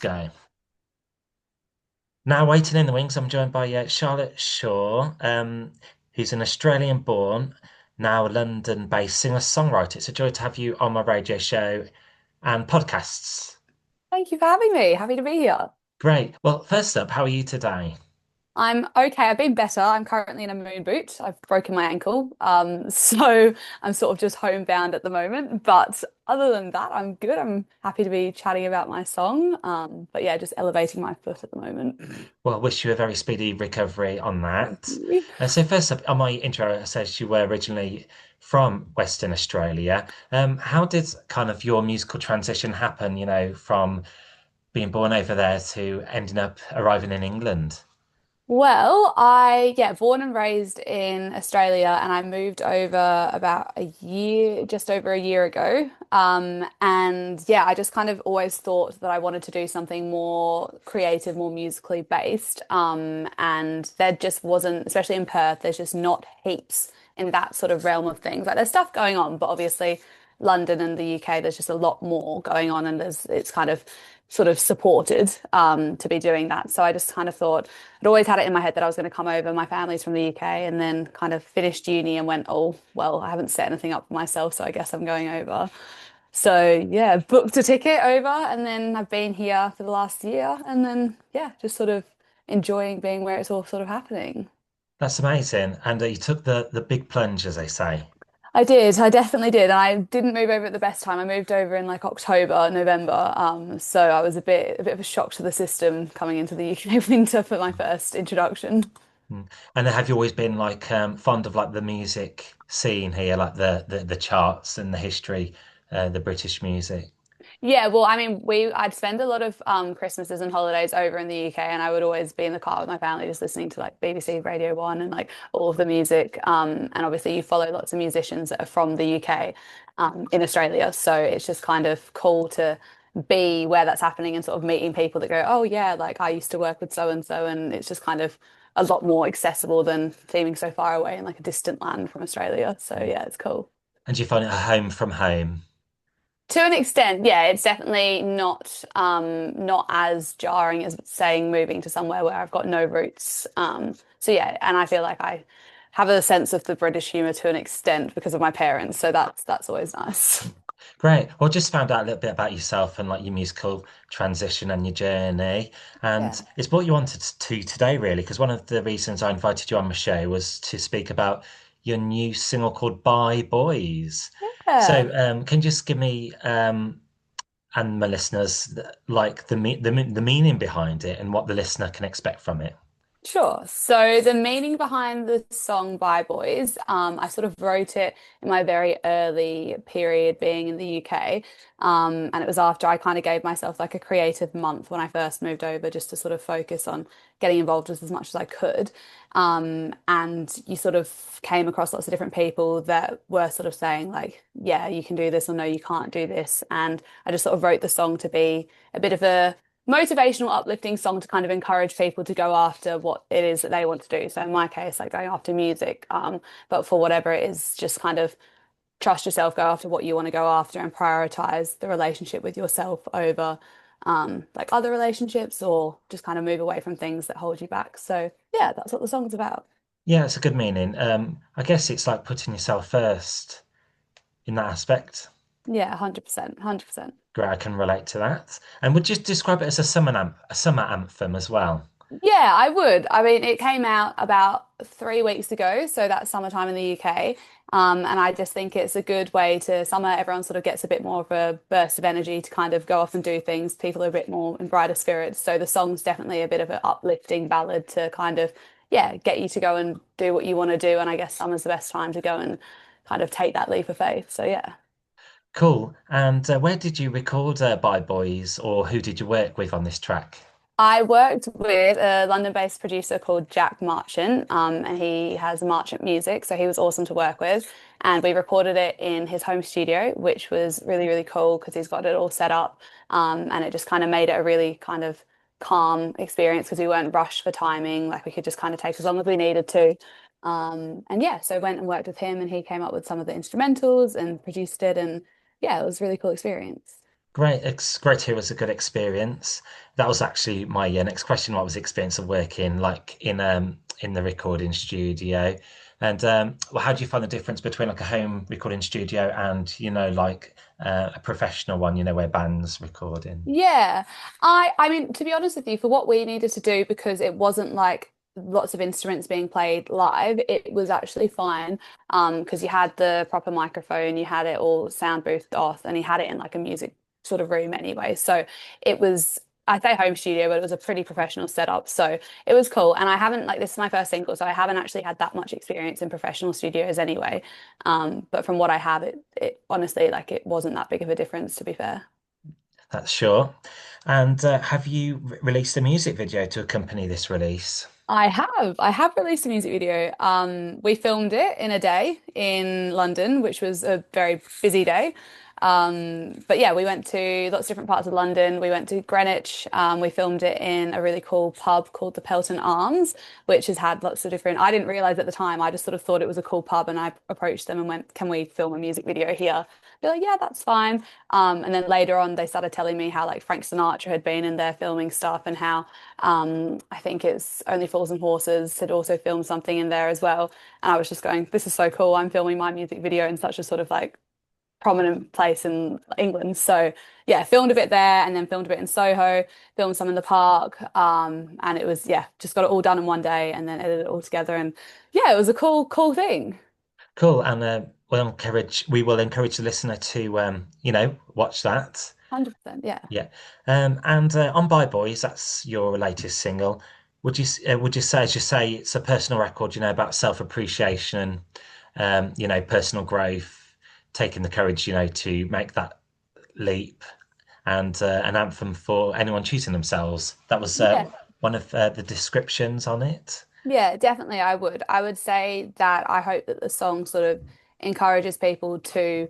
Go. Now, waiting in the wings, I'm joined by Charlotte Shaw, who's an Australian born, now London based singer songwriter. It's a joy to have you on my radio show and podcasts. Thank you for having me. Happy to be here. Great. Well, first up, how are you today? I'm okay. I've been better. I'm currently in a moon boot. I've broken my ankle. So I'm sort of just homebound at the moment. But other than that, I'm good. I'm happy to be chatting about my song. But yeah, just elevating my foot at the moment. Well, I wish you a very speedy recovery on Thank that. you. So, first up, on my intro, it says you were originally from Western Australia. How did kind of your musical transition happen, from being born over there to ending up arriving in England? Well, born and raised in Australia, and I moved over about a year, just over a year ago. And yeah, I just kind of always thought that I wanted to do something more creative, more musically based. And there just wasn't, especially in Perth, there's just not heaps in that sort of realm of things. Like there's stuff going on, but obviously London and the UK, there's just a lot more going on, and it's kind of sort of supported to be doing that. So I just kind of thought I'd always had it in my head that I was going to come over. My family's from the UK, and then kind of finished uni and went, oh, well, I haven't set anything up for myself, so I guess I'm going over. So yeah, booked a ticket over, and then I've been here for the last year, and then yeah, just sort of enjoying being where it's all sort of happening. That's amazing. And you took the big plunge, as they say. I did. I definitely did. And I didn't move over at the best time. I moved over in like October, November. So I was a bit of a shock to the system coming into the UK winter for my first introduction. Mm. And have you always been like fond of like the music scene here, like the charts and the history, the British music? Yeah, well, I mean, I'd spend a lot of Christmases and holidays over in the UK, and I would always be in the car with my family just listening to like BBC Radio 1 and like all of the music. And obviously you follow lots of musicians that are from the UK in Australia. So it's just kind of cool to be where that's happening and sort of meeting people that go, oh yeah, like I used to work with so and so, and it's just kind of a lot more accessible than seeming so far away in like a distant land from Australia. So yeah, it's cool. And do you find it a home from home? To an extent, yeah, it's definitely not as jarring as saying moving to somewhere where I've got no roots. So yeah, and I feel like I have a sense of the British humor to an extent because of my parents, so that's always nice. Great. Well, just found out a little bit about yourself and like your musical transition and your journey. Yeah. And it's what you wanted to today, really, because one of the reasons I invited you on my show was to speak about your new single called Bye Boys. Yeah. So, can you just give me and my listeners like the meaning behind it and what the listener can expect from it? Sure. So the meaning behind the song Bye Boys, I sort of wrote it in my very early period being in the UK. And it was after I kind of gave myself like a creative month when I first moved over just to sort of focus on getting involved as much as I could. And you sort of came across lots of different people that were sort of saying like, yeah, you can do this or no, you can't do this. And I just sort of wrote the song to be a bit of a motivational, uplifting song to kind of encourage people to go after what it is that they want to do. So in my case, like going after music, but for whatever it is, just kind of trust yourself, go after what you want to go after, and prioritize the relationship with yourself over like other relationships, or just kind of move away from things that hold you back. So yeah, that's what the song's about. Yeah, it's a good meaning. I guess it's like putting yourself first in that aspect. Yeah, 100%, 100%. Great, I can relate to that. And would you describe it as a summer anthem as well? Yeah, I would. I mean, it came out about 3 weeks ago, so that's summertime in the UK. And I just think it's a good way to summer. Everyone sort of gets a bit more of a burst of energy to kind of go off and do things. People are a bit more in brighter spirits. So the song's definitely a bit of an uplifting ballad to kind of, yeah, get you to go and do what you want to do. And I guess summer's the best time to go and kind of take that leap of faith. So yeah. Cool. And where did you record Bye Boys, or who did you work with on this track? I worked with a London-based producer called Jack Marchant, and he has Marchant Music, so he was awesome to work with. And we recorded it in his home studio, which was really, really cool because he's got it all set up, and it just kind of made it a really kind of calm experience because we weren't rushed for timing, like we could just kind of take as long as we needed to. And yeah, so I went and worked with him, and he came up with some of the instrumentals and produced it, and yeah, it was a really cool experience. Great, it's great to hear it was a good experience. That was actually my next question. What was the experience of working like in the recording studio? And well, how do you find the difference between like a home recording studio and like a professional one, where bands recording? Yeah. I mean, to be honest with you, for what we needed to do, because it wasn't like lots of instruments being played live, it was actually fine. Because you had the proper microphone, you had it all sound boothed off, and you had it in like a music sort of room anyway. So it was, I say home studio, but it was a pretty professional setup. So it was cool. And I haven't like this is my first single, so I haven't actually had that much experience in professional studios anyway. But from what I have, it honestly like it wasn't that big of a difference, to be fair. That's sure. And have you released a music video to accompany this release? I have. I have released a music video. We filmed it in a day in London, which was a very busy day. But yeah, we went to lots of different parts of London. We went to Greenwich. We filmed it in a really cool pub called the Pelton Arms, which has had lots of different. I didn't realize at the time. I just sort of thought it was a cool pub, and I approached them and went, "Can we film a music video here?" They're like, "Yeah, that's fine." And then later on, they started telling me how like Frank Sinatra had been in there filming stuff, and how I think it's Only Fools and Horses had also filmed something in there as well. And I was just going, this is so cool. I'm filming my music video in such a sort of like prominent place in England. So yeah, filmed a bit there and then filmed a bit in Soho, filmed some in the park. And it was, yeah, just got it all done in one day and then edited it all together. And yeah, it was a cool thing. Cool. And we will encourage the listener to watch that. 100%. Yeah. Yeah. And on Bye Boys, that's your latest single. Would you say, as you say, it's a personal record, about self-appreciation, personal growth, taking the courage, to make that leap, and an anthem for anyone choosing themselves. That was Yeah. one of the descriptions on it. Yeah, definitely I would. I would say that I hope that the song sort of encourages people to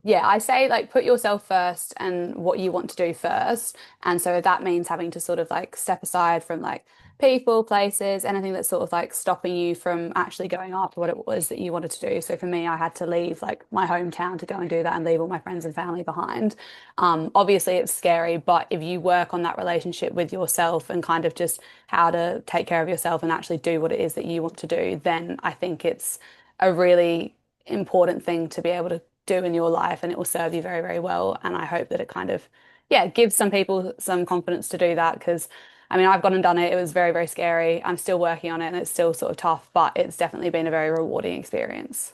yeah, I say like put yourself first and what you want to do first. And so that means having to sort of like step aside from like people, places, anything that's sort of like stopping you from actually going after what it was that you wanted to do. So for me, I had to leave like my hometown to go and do that and leave all my friends and family behind. Obviously, it's scary, but if you work on that relationship with yourself and kind of just how to take care of yourself and actually do what it is that you want to do, then I think it's a really important thing to be able to do in your life and it will serve you very, very well. And I hope that it kind of, yeah, gives some people some confidence to do that because I mean, I've gone and done it. It was very, very scary. I'm still working on it and it's still sort of tough, but it's definitely been a very rewarding experience.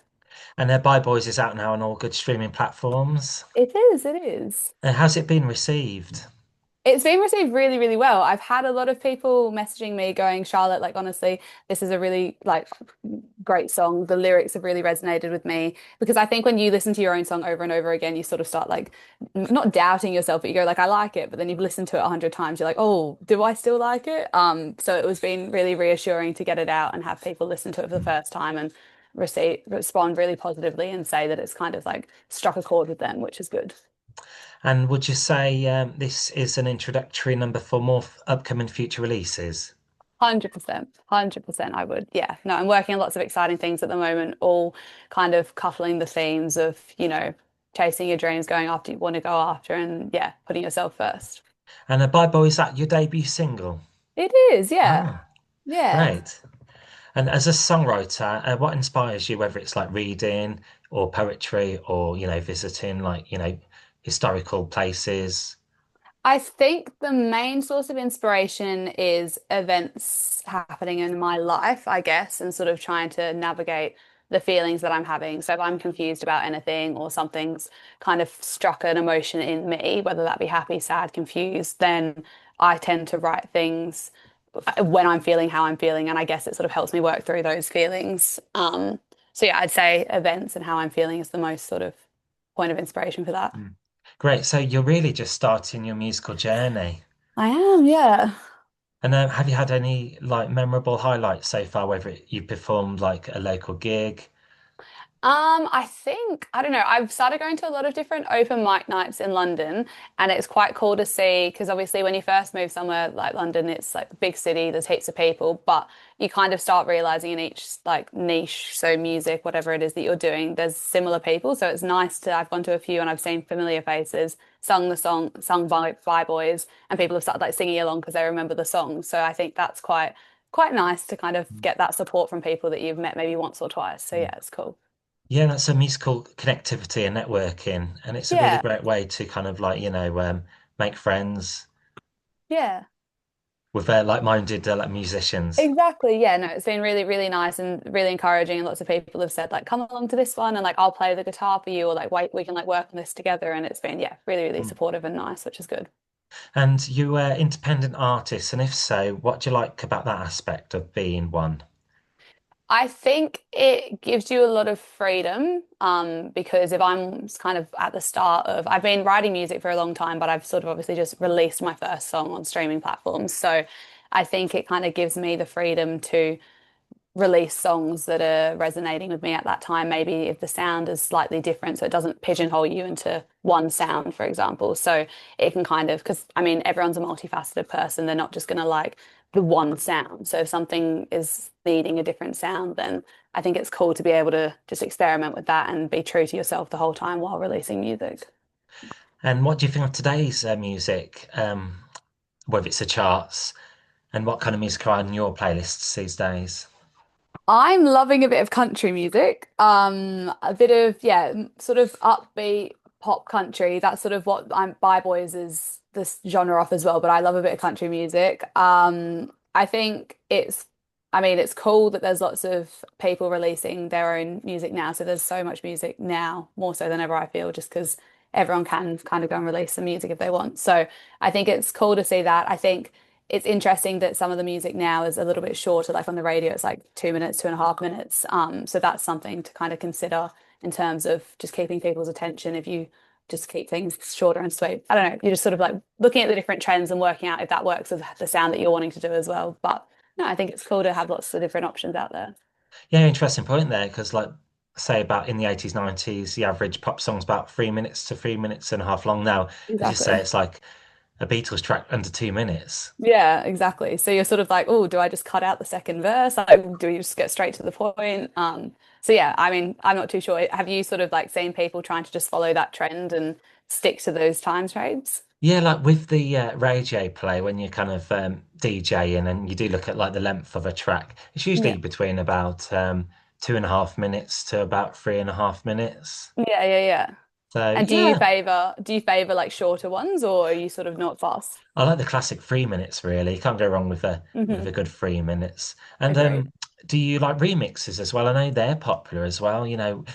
And Bye Boys is out now on all good streaming platforms. It is, it is. How's it been received? It's been received really, really well. I've had a lot of people messaging me going, Charlotte, like honestly, this is a really like great song. The lyrics have really resonated with me because I think when you listen to your own song over and over again, you sort of start like not doubting yourself, but you go like, I like it. But then you've listened to it 100 times, you're like, oh, do I still like it? So it was been really reassuring to get it out and have people listen to it for the first time and respond really positively and say that it's kind of like struck a chord with them, which is good. And would you say this is an introductory number for more upcoming future releases? 100%, 100% I would. Yeah. No, I'm working on lots of exciting things at the moment, all kind of coupling the themes of, chasing your dreams, going after you want to go after, and yeah, putting yourself first. And Bye Boy, is that your debut single? It is, yeah. Ah, Yeah. great. And as a songwriter, what inspires you, whether it's like reading or poetry or, visiting like, historical places? I think the main source of inspiration is events happening in my life, I guess, and sort of trying to navigate the feelings that I'm having. So if I'm confused about anything or something's kind of struck an emotion in me, whether that be happy, sad, confused, then I tend to write things when I'm feeling how I'm feeling. And I guess it sort of helps me work through those feelings. So yeah, I'd say events and how I'm feeling is the most sort of point of inspiration for that. Mm. Great. So you're really just starting your musical journey. I am, yeah. And have you had any like memorable highlights so far, whether you performed like a local gig? I think, I don't know, I've started going to a lot of different open mic nights in London, and it's quite cool to see because obviously when you first move somewhere like London, it's like the big city, there's heaps of people, but you kind of start realizing in each like niche, so music, whatever it is that you're doing, there's similar people. So it's nice to, I've gone to a few and I've seen familiar faces, sung the song, sung by boys, and people have started like singing along because they remember the song. So I think that's quite nice to kind of get that support from people that you've met maybe once or twice. So Mm. yeah, it's cool. Yeah, that's a musical connectivity and networking, and it's a really Yeah. great way to kind of like, make friends Yeah, with like-minded like musicians. exactly. Yeah, no, it's been really, really nice and really encouraging. And lots of people have said, like, come along to this one and like I'll play the guitar for you, or like wait, we can like work on this together. And it's been, yeah, really, really Mm. supportive and nice, which is good. And you were independent artists, and if so, what do you like about that aspect of being one? I think it gives you a lot of freedom, because if I'm kind of at the start of, I've been writing music for a long time, but I've sort of obviously just released my first song on streaming platforms. So I think it kind of gives me the freedom to release songs that are resonating with me at that time. Maybe if the sound is slightly different, so it doesn't pigeonhole you into one sound, for example. So it can kind of, because I mean, everyone's a multifaceted person. They're not just going to like the one sound. So if something is needing a different sound, then I think it's cool to be able to just experiment with that and be true to yourself the whole time while releasing music. And what do you think of today's music, whether it's the charts, and what kind of music are on your playlists these days? I'm loving a bit of country music. A bit of, yeah, sort of upbeat pop country. That's sort of what I'm by boys is this genre off as well, but I love a bit of country music. I think I mean, it's cool that there's lots of people releasing their own music now. So there's so much music now, more so than ever, I feel, just because everyone can kind of go and release some music if they want. So I think it's cool to see that. I think it's interesting that some of the music now is a little bit shorter, like on the radio, it's like 2 minutes, 2.5 minutes. So that's something to kind of consider in terms of just keeping people's attention. If you just keep things shorter and sweet, I don't know, you're just sort of like looking at the different trends and working out if that works with the sound that you're wanting to do as well. But no, I think it's cool to have lots of different options out there. Yeah, interesting point there, because like say about in the 80s, 90s, the average pop song's about 3 minutes to 3 minutes and a half long. Now, as you say, Exactly. it's like a Beatles track under 2 minutes. Yeah, exactly. So you're sort of like, oh, do I just cut out the second verse? Like, do you just get straight to the point? So yeah, I mean, I'm not too sure. Have you sort of like seen people trying to just follow that trend and stick to those time frames? Yeah, like with the radio play, when you're kind of DJing and you do look at like the length of a track, it's Yeah. usually between about 2.5 minutes to about 3.5 minutes. Yeah, yeah, yeah. So And yeah, do you favor like shorter ones or are you sort of not fast? I like the classic 3 minutes really. You can't go wrong with a Hmm. good 3 minutes. And Agreed. do you like remixes as well? I know they're popular as well,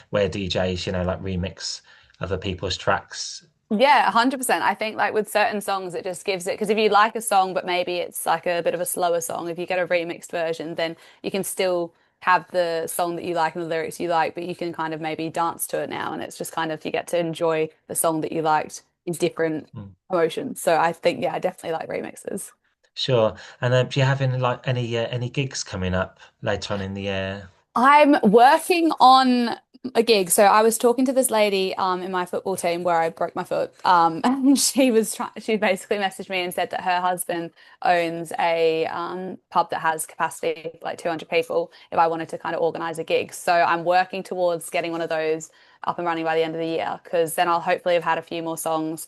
where DJs, like remix other people's tracks. Yeah, 100%. I think like with certain songs, it just gives it because if you like a song, but maybe it's like a bit of a slower song, if you get a remixed version, then you can still have the song that you like and the lyrics you like, but you can kind of maybe dance to it now. And it's just kind of you get to enjoy the song that you liked in different Mm, emotions. So I think, yeah, I definitely like remixes. sure. And do you have any gigs coming up later on in the year? I'm working on a gig. So I was talking to this lady in my football team where I broke my foot. And she basically messaged me and said that her husband owns a pub that has capacity for like 200 people if I wanted to kind of organize a gig. So I'm working towards getting one of those up and running by the end of the year because then I'll hopefully have had a few more songs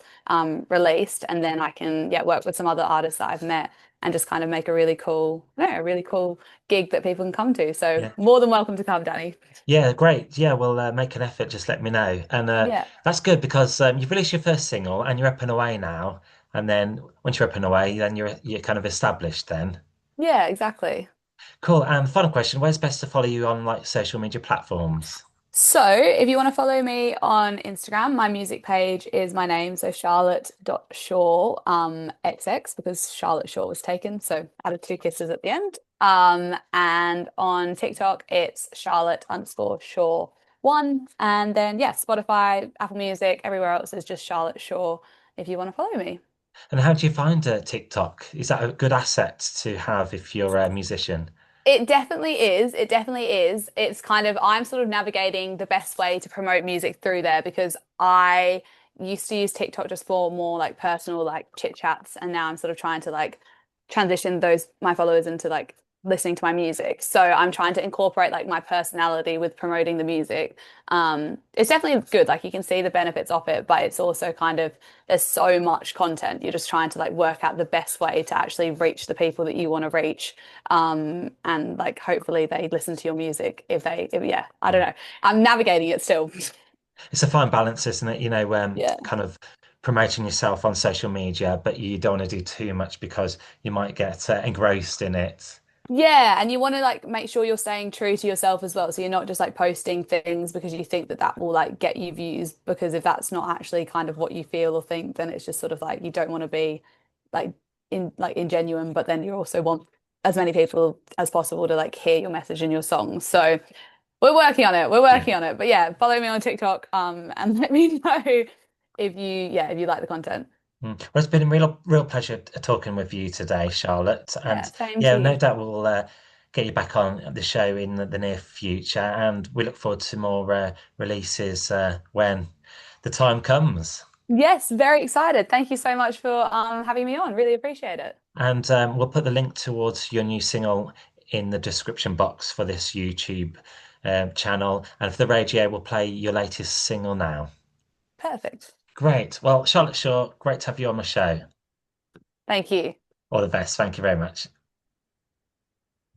released and then I can work with some other artists that I've met and just kind of make a really cool, yeah, a really cool gig that people can come to. So Yeah. more than welcome to come, Danny. Yeah, great. Yeah, we'll make an effort. Just let me know. And Yeah. that's good because you've released your first single and you're up and away now. And then once you're up and away, then you're kind of established then. Yeah, exactly. Cool. And final question, where's best to follow you on like social media platforms? So if you want to follow me on Instagram, my music page is my name, so Charlotte.Shaw XX because Charlotte Shaw was taken, so added two kisses at the end. And on TikTok, it's Charlotte_Shaw 1. And then yeah, Spotify, Apple Music, everywhere else is just Charlotte Shaw if you want to follow me. And how do you find TikTok? Is that a good asset to have if you're a musician? It definitely is. It definitely is. It's kind of, I'm sort of navigating the best way to promote music through there because I used to use TikTok just for more like personal like chit chats. And now I'm sort of trying to like transition those, my followers into like listening to my music. So I'm trying to incorporate like my personality with promoting the music. It's definitely good. Like you can see the benefits of it, but it's also kind of, there's so much content. You're just trying to like work out the best way to actually reach the people that you want to reach and like hopefully they listen to your music yeah, I don't Mm. know. I'm navigating it still. It's a fine balance, isn't it? Yeah. Kind of promoting yourself on social media, but you don't want to do too much because you might get engrossed in it. Yeah, and you want to like make sure you're staying true to yourself as well. So you're not just like posting things because you think that that will like get you views. Because if that's not actually kind of what you feel or think, then it's just sort of like you don't want to be like ingenuine, but then you also want as many people as possible to like hear your message in your songs. So we're working on it. We're Yeah. working on it. But yeah, follow me on TikTok, and let me know if you like the content. Mm. Well, it's been a real pleasure talking with you today, Charlotte. Yeah, And same to yeah, no you. doubt we'll get you back on the show in the near future. And we look forward to more releases when the time comes. Yes, very excited. Thank you so much for having me on. Really appreciate it. And we'll put the link towards your new single in the description box for this YouTube channel. And for the radio, we'll play your latest single now. Perfect. Great. Well, Charlotte Shaw, great to have you on my show. Thank you. All the best. Thank you very much.